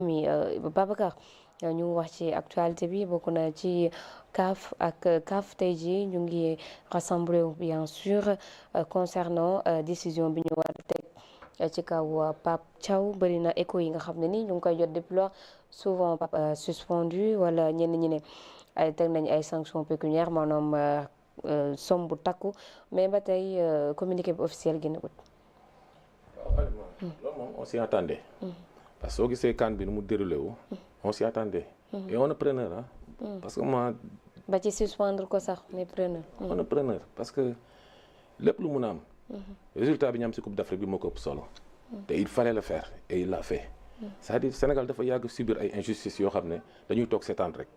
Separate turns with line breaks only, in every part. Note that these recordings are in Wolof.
mi Babacar ñu wax ci actualité bi bokk na ci CAF tey jii ñu ngi rassemblé bien sûr concernant décision bi ñu war a teg ci kaw Pape Thiaw bëri na écho yi nga xam ne ni ñu ngi koy jot depuis lors souvent Pape suspendu wala ñenn ñi ne ay teg nañ ay sanctions pécuniaires maanaam somme bu takku mais ba tey communiqué bi officiel génnagul.
waaw loolu moom on s'y attendait. parce que soo gisee CAN bi nu mu déroulé wu. on s'y attendait. et on est preneur ah. parce que moi.
ba ci suspendre ko sax mais preneur.
on est preneur parce que lépp lu mun a am. résultat bi ñu am ci Coupe d'Afrique bi moo ko ëpp solo. te il fallait le faire et il l'a fait. c'est-à-dire Sénégal dafa yàgg subir ay injustices yoo xam ne dañuy toog seetaan rek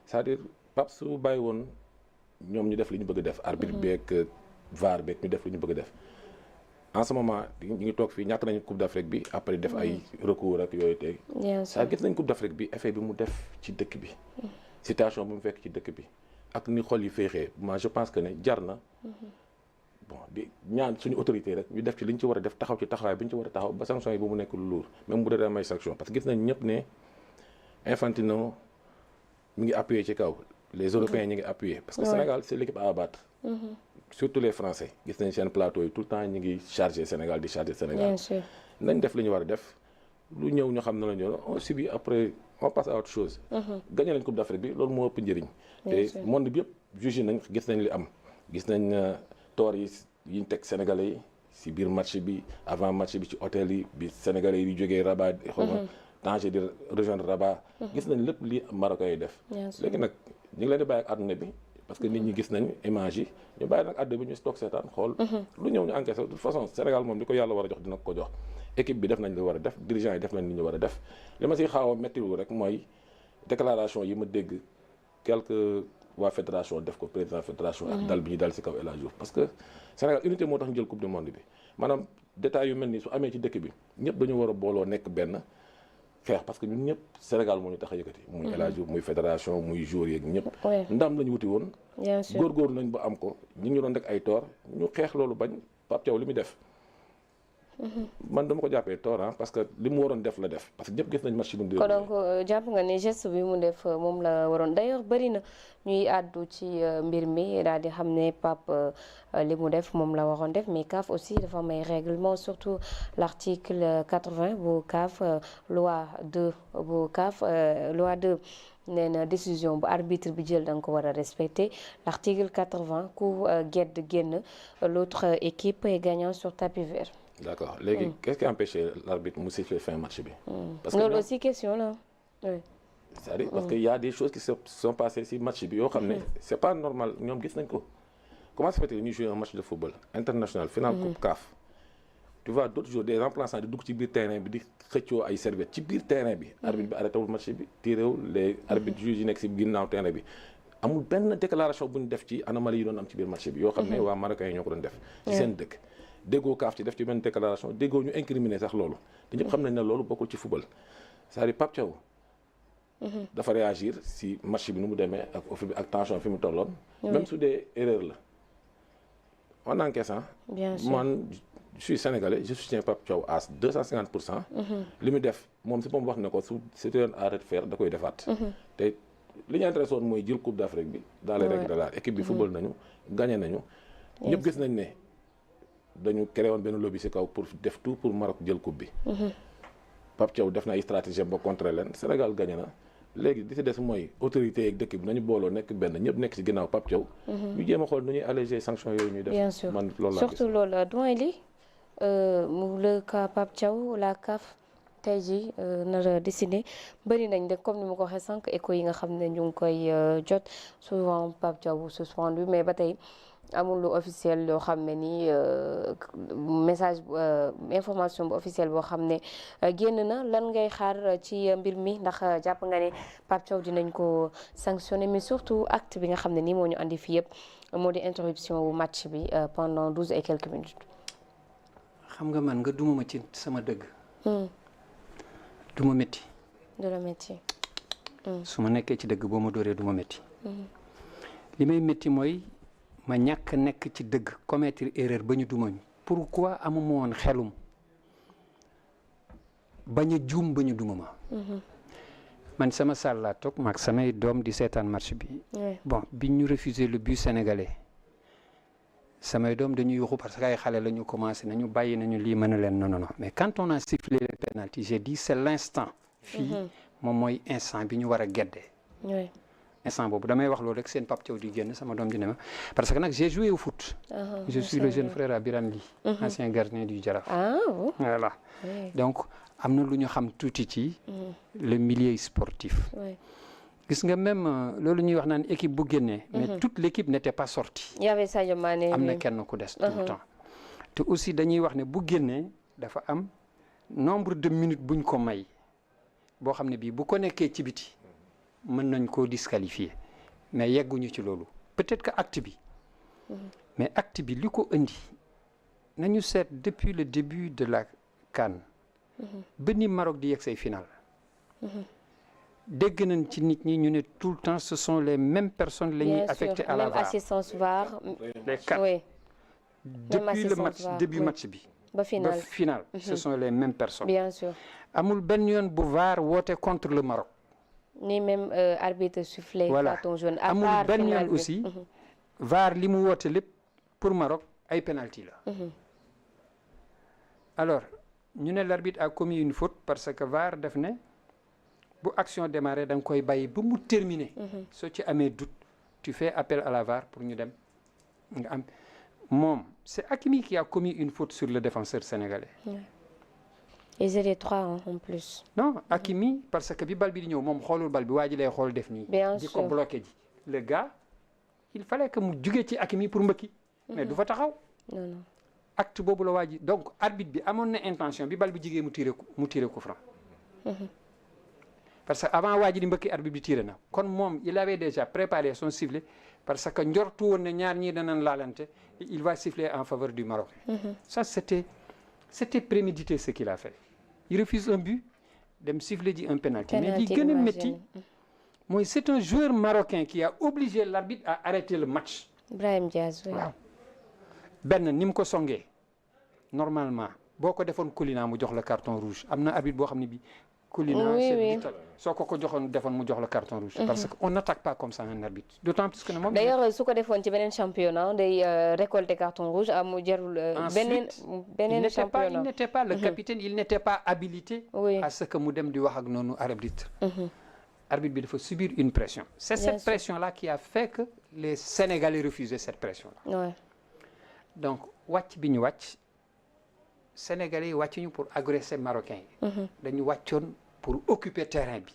c'est-à-dire Pape su bàyyi woon ñoom ñu def li ñu bëgg a def. arbitre beeg VAR beeg ñu def li ñu bëgg a def. en ce moment ñu ngi toog fii ñàkk nañu Coupe d'Afrique bi après def ay recours ak yooyu tey. saa gis nañ Coupe d'Afrique bi effet bi mu def ci dëkk bi. situation bi mu fekk ci dëkk bi ak ni xol yi féexee moi je pense que ne jar na. bon di ñaan suñu autorité rek ñu def ci li ñu ci war a def taxaw ci taxawaay bi ñu ci war a taxaw ba sanction yi bu mu nekk lu lourd même bu dee am ay sanction parce que gis nañ ñëpp ne Infantino mi ngi appuyé ci kaw les Européens ñi ngi appuyé. parce que Sénégal c'est l'équipe à abattre. surtout les Français gis nañ seen plateau yi tout le temps ñu ngi chargé Sénégal di chargé Sénégal.
bien sûr
nañ def li ñu war a def lu ñëw ñu xam ne la ñu on subit après on passe à autre chose. gagné nañ Coupe d'Afrique bi loolu moo ëpp njëriñ. te monde bi yëpp jugé nañ gis nañ li am gis nañ toor yi ñu teg Sénégalais yi si biir match bi avant match bi ci hôtel yi bi Sénégalais yi di jógee Rabat. xaw ma Tanger di rejoindre Rabat. gis nañ lépp li Marocains yi def. léegi nag ñu ngi leen di bàyyi ak àdduna bi. parce que nit ñi gis nañ image yi ñu bàyyi nag àdduna bi ñu toog seetaan xool. lu ñëw ñu encaissé de toute façon Sénégal moom li ko yàlla war a jox dina ko jox. équipe bi def nañ li war a def dirigeants yi def nañ li ñu war a def li ma si xaaw a méttiwul rek mooy déclaration yi ma dégg quelque waa fédération def ko président fédération. ak dal bi ñu dal si kaw El Hadj Diouf parce que Sénégal unité moo tax ñu jël coupe du monde bi maanaam détails yu mel nii su amee ci dëkk bi ñëpp dañu war a booloo nekk benn xeex parce que ñun ñëpp Sénégal moo ñu tax a yëkkati. muy El Hadj Diouf muy fédération muy joueurs yeeg ñëpp. ndam la ñu wuti woon.
bien sûr
góorgóorlu nañ ba am ko ñu ngi doon rek ay toor ñu xeex loolu bañ Pape Thiaw li muy def. man dama ko jàppee tort parce que li mu waroon def la def parce que ñëpp gis nañ match bi mu.
ko donc jàpp nga ne geste bi mu def moom la waroon d'ailleurs bëri na ñuy àddu ci mbir mi daal di xam ne Pape li mu def moom la waroon def mais CAF aussi dafa am ay règlement surtout l'article 80 bu CAF loi 2 bu CAF loi 2 nee na décision bu arbitre bi jël da nga ko war a respecter l'article 80 ku gedd génn l'autre équipe est gagnant sur tapis vert.
D'accord léegi qu'est-ce qui a empêché l'arbitre mu siffler fin match bi.
parce que loolu aussi question la oui.
c'est-à-dire parce que y a des choses qui se sont passées ci match bi yoo xam ne c'est pas normal ñoom gis nañ ko. comment ça fait-il ñu jouer un match de football international final coupe CAF. tu vois d'autres jours des remplaçants di dugg ci biir terrain bi di xëccoo ay serviettes ci biir terrain bi. arbitre bi arrêté wul match bi tiréwul les arbitres juges yi nekk ci ginnaaw terrain bi. amul benn déclaration bu ñu def ci anomalie yi doon am ci biir match bi. yoo xam ne waa Marocains yi ñoo ko doon def. ci seen dëkk. déggoo CAF ci def ci benn déclaration déggoo ñu incriminer sax loolu te ñëpp xam nañ ne loolu bokkul ci football c'est-à-dire Pape Thiaw dafa réagir si match bi nu mu demee ak offre bi ak tension fi mu tolloon même su dee erreur la on encaisse
bien sûr
man je suis sénégalais je soutiens Pape Thiaw à 250%. li mu def moom si moom wax ne ko su c'était un arrêt de faire da koy defaat te li ñu intéressé woon mooy jël coupe d'Afrique bi dans les règles de l'art équipe bi football nañu gagné nañu ñëpp gis nañ ne dañu créé woon benn lobby ci kaw pour def tout pour Maroc jël coupe bi. Pape Thiaw def na ay stratégie ba contre leen Sénégal gagné na léegi li ci des mooy autorité yeeg dëkk bi nañu booloo nekk benn ñëpp nekk ci ginnaaw Pape Thiaw. ñu jéem a xool nu ñuy alléger sanctions yooyu ñuy def.
bien sûr
man loolu laa gis
surtout loolu doyen li le cas Pape Thiaw la CAF tey jii nar a décider bëri nañ de comme ni ma ko waxee sànq écho yi nga xam ne ñu ngi koy jot souvent Pape Thiaw suspendu mais ba tey. amul lu officiel yoo xam ne nii message information bu officielle boo xam ne génn na lan ngay xaar ci mbir mi ndax jàpp nga ne Pape Thiaw dinañ ko sanctionner mais surtout acte bi nga xam ne nii moo ñu andi fii yëpp moo di interruption wu match bi pendant 12 et quelques minutes.
xam nga man nga duma ma ci sama dëgg. du ma métti.
du la métti.
su ma nekkee ci dëgg boo ma dooree du ma métti. li may métti mooy. ma ñàkk nekk ci dëgg commettre erreur ba ñu duma ñu pourquoi amuma woon xelum bañ a juum ba ñu duma ma man sama salle laa toog maag samay doom di seetaan match bi. bon bi ñu refusé le but sénégalais samay doom dañuy yuuxu parce que ay xale la ñu commencé nañu bàyyi nañu lii mën a leen non non non mais quand on a sifflé les pénaltys j'ai dit c'est l'instant. fii moom mooy instant bi ñu war a geddee. instant boobu damay wax loolu rek seen Pape Thiaw di génn sama doom di ne ma parce que nag j'ai joué au foot. je suis le jeune frère à Birane Ly. ancien gardien du Jaraaf. Voilà donc am na lu ñu xam tuuti ci le milieu sportif. gis nga même loolu ñuy wax naan équipe bu génnee. mais toute l'équipe n'était pas sortie.
y avait Sadio Mané.
am na kenn ku des tout le temps. te aussi dañuy wax ne bu génnee dafa am nombre de minutes buñ ko may boo xam ne bii bu ko nekkee ci biti. mën nañ koo disqualifier mais yegguñu ci loolu peut-être que acte bi mais acte bi li ko indi nañu seet depuis le début de la CAN ba ni Maroc di yegg say final dégg nañ ci nit ñi ñu ne tout le temps ce sont les mêmes personnes la ñuy affecté à la VAR.
même assistance VAR.
les quatre
oui.
depuis le match début match bi
ba
final ce sont les mêmes personnes.
bien sûr
amul benn yoon bu VAR woote contre le Maroc.
ni même arbitre sifflé carton jaune.
amul benn yoon aussi VAR li mu woote lépp pour Maroc ay penalty la. alors ñu ne l'arbitre a commis une faute parce que VAR def ne bu action démarré da nga koy bàyyi ba mu terminer. soo ci amee doute tu fais appel à la VAR pour ñu dem nga am moom c'est Hakimi qui a commis une faute sur le défenseur sénégalais.
ils étaient trois en plus.
non Hakimi parce que bi bal bi di ñëw moom xoolul bal bi waa ji lay xool def nii. di ko bloqué ji. le gars il fallait que mu jugee ci Hakimi pour mbëkki. mais du fa taxaw.
non non.
acte boobu la waa ji donc arbitre bi amoon na intention bi bal bi jigee mu tiré coup franc. parce que avant waa ji di mbëkki arbitre bi tiré na kon moom il avait déjà préparé son sifflet parce que njortu woon ne ñaar ñii danañ laalante il va siffler en faveur du Maroc. ça c'était prémédité ce qu'il a fait. il refuse un but dem siffler ji un penalty mais li gën a métti mooy c'est un joueur marocain qui a obligé l'arbitre à arrêter le match.
Brahim Diaz.
waaw benn ni mu ko songee normalement boo ko defoon Colina mu jox la carton rouge am na arbitre boo xam ne bi Colina soo ko joxoon defoon mu jox la carton rouge. parce que on n'attaque pas comme ça un arbitre d'autant plus que ne moom.
d'ailleurs su ko defoon ci beneen championnat day récolter carton rouge mu jarul. beneen championnat
il n'était pas le capitaine il n'était pas habilité. à ce que mu dem di wax ak noonu arbitre. arbitre bi dafa subir une pression. c'est cette pression là qui a fait que les Sénégalais refusaient cette pression là. donc wàcc bi ñu wàcc Sénégalais yi wàccuñu pour agresser Marocains yi. dañu wàccoon pour occuper terrain bi.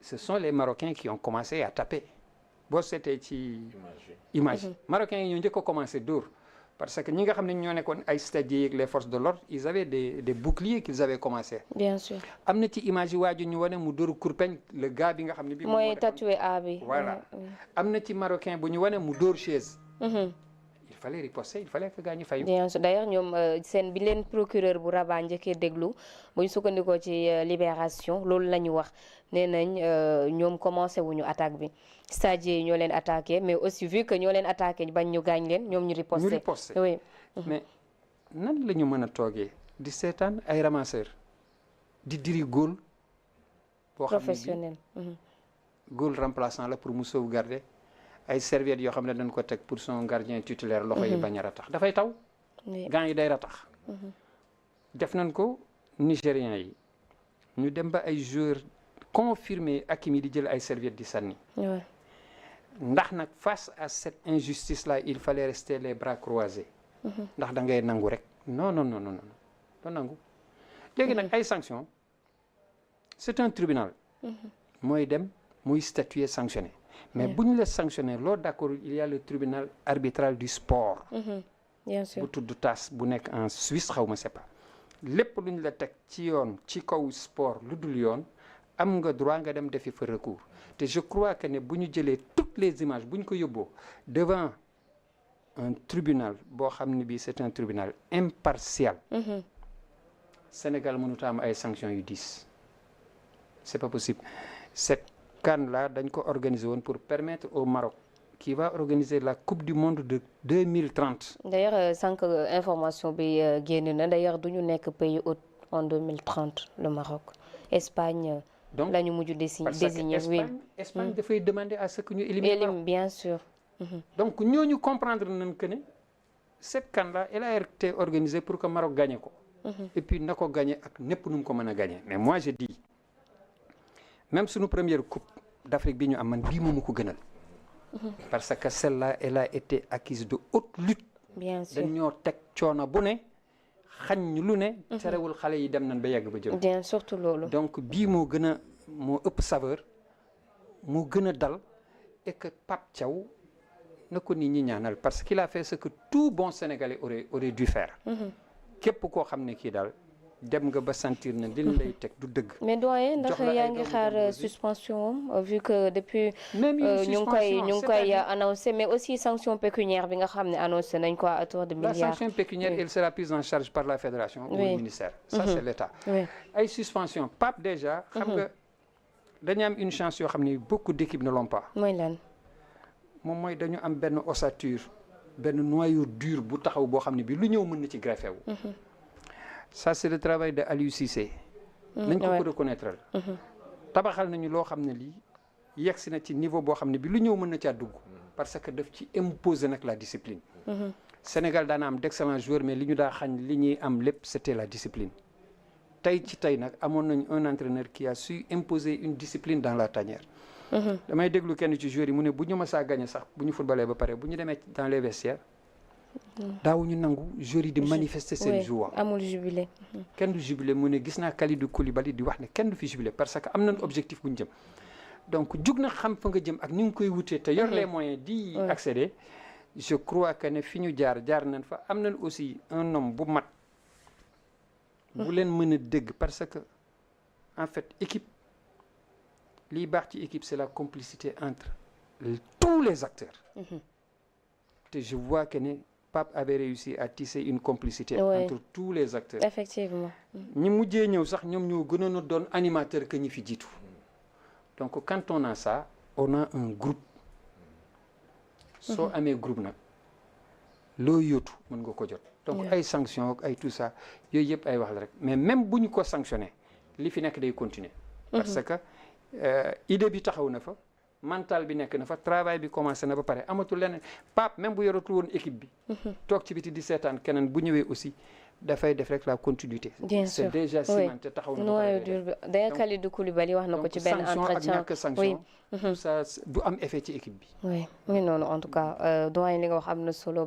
ce sont les Marocains qui ont commencé à taper boo seetee ci image Marocains yi ñoo njëkk a commencé dóor parce que ñi nga xam ne ñoo nekkoon ay stadiers ak les forces de l'ordre ils avaient des boucliers qu'ils avaient commencé.
bien sûr
am na ci image yi waaju ñu wane mu dóor kurpeñ le gars bi nga xam ne bi
mooy tatoué A bi.
voilà am na ci Marocain bu ñu wane mu dóor chaise. il fallait riposter il fallait que gars ñi fayu.
bien sûr d'ailleurs ñoom seen bi leen procureur bu Rabat njëkkee déglu bu ñu sukkandikoo ci Libération loolu la ñu wax nee nañ ñoom commencé wuñu attaque bi stadiers yi ñoo leen attaqué mais aussi vu que ñoo leen attaqué bañ ñu gaañ leen ñoom ñu riposté. oui.
mais nan la ñu mën a toogee di seetaan ay ramasseurs di diri góol. boo xam ne
professionnel.
góol remplaçant la pour mu sauvegarder. ay serviettes yoo xam ne dañ ko teg pour son gardien titulaire loxo yi bañ a ratax dafay taw. gants yi day ratax. def nañ ko Nigériens yi ñu dem ba ay joueurs confirmés Hakimi di jël ay serviettes di sànni. ndax nag face à cette injustice là il fallait rester les bras croisés. ndax da ngay nangu rek non doo nangu. léegi nag ay sanctions c'est un tribunal. mooy dem muy statuer sanctionner. mais bu ñu la sanctionné loolu d'accord il y a le tribunal arbitral du sport.
bien sûr
bu tudd TAS bu nekk en Suisse xaw ma c'est pas lépp lu ñu la teg ci yoon ci kaw sport lu dul yoon am nga droit nga dem defi fa recours te je crois que ne bu ñu jëlee toutes les images bu ñu ko yóbboo devant un tribunal boo xam ne bii c'est un tribunal impartial. Sénégal mënut a am ay sanctions yu diis c'est pas possible CAN là dañ ko organiser woon pour permettre au Maroc qui va organiser la coupe du monde de 2030.
d'ailleurs sànq information bi génn na d'ailleurs du ñu nekk pays hôte en 2030 le Maroc Espagne.
donc
la ñu mujj désigner. Oui.
Espagne dafay demander à ce que ñu éliminer
bien sûr.
donc ñooñu comprendre nañ que ne cette CAN là elle a été organisée pour que Maroc gagné ko. et puis na ko gagné ak népp nu mu ko mën a gagné mais moi je dis même suñu première coupe d'Afrique bi ñu am man bii moomu ko gënal. parce que celle-là elle a été acquise de haute lutte.
bien sûr
dañoo teg coono bu ne xañ ñu lu ne. terewul xale yi dem nañ ba yegg ba jël.
bien surtout loolu.
donc bii moo ëpp saveur moo gën a dal et que Pape Thiaw na ko nit ñi ñaanal parce qu'il a fait ce que tout bon Sénégalais aurait dû faire. képp koo xam ne kii daal dem nga ba sentir na li lay teg du dëgg.
mais doyen ndax yaa ngi xaar suspension vu que depuis. ñu ngi koy annoncé mais aussi sanction pécuniaire bi nga xam ne annoncé nañ ko à hauteur de milliards.
la sanction pécuniaire elle sera prise en charge par la fédération. ou le ministère. ça c'est l'État. ay suspension Pape déjà. xam nga dañu am une chance yoo xam ne beaucoup d'équipes ne l'ont pas.
mooy lan.
moom mooy dañu am benn ossature benn noyau dur bu taxaw boo xam ne bi lu ñëw mën na ci greffé wu. ça c'est le travail de Aliou Cissé. nañ ko reconnaître. tabaxal nañu loo xam ne lii yegsi na ci niveau boo xam ne bi lu ñëw mën na caa dugg. parce que daf ci imposer nag la discipline. Sénégal daana am d'excellents joueurs mais li ñu daa xañ li ñuy am lépp c'était la discipline. tey ci tey nag amoon nañu un entraîneur qui a su imposer une discipline dans la tanière. damay déglu kenn ci joueurs yi mu ne bu ñu mësaa gagné sax bu ñu footballee ba pare bu ñu demee dans les vestiaires. daawuñu nangu joueurs yi di manifester seen joie.
amul jubilé.
kenn du jubilé mu ne gis naa Kalidou Koulibaly di wax ne kenn du fi jubilé parce que am nañ objectif bu ñu jëm. donc jug na xam fa nga jëm ak ni nga koy wutee te yor les moyens di accéder. je crois que ne fi ñu jaar nañ fa am nañ aussi un homme bu mat. bu leen mën a dégg parce que en fait équipe liy baax ci équipe c'est la complicité entre tous les acteurs. te je vois que ne Pape avait réussi à tisser une complicité entre tous les acteurs.
effectivement.
ñi mujjee ñëw sax ñoom ñoo gënoon a doon animateur que ñi fi jiitu. donc quand on a ça on a un groupe. soo amee groupe nag loo yóotu mën nga ko jot. donc ay sanctions ak ay tout ça yooyu yëpp ay wax la rek mais même bu ñu ko sanctionné li fi nekk day continuer. parce que idée bi taxaw na fa. mental bi nekk na fa travail bi commencé na ba pare amatul leneen Pape même bu yoratul woon équipe bi. toog ci biti di seetaan keneen bu ñëwee aussi dafay def rek la continuité.
bien sûr
c'est déjà cimenté taxaw na ba pare.
d'ailleurs Kalidou Koulibaly wax na ko ci benn entretien
donc sanction tout ça du am effet ci équipe bi.
oui noonu en tout cas doyen li nga wax am na solo.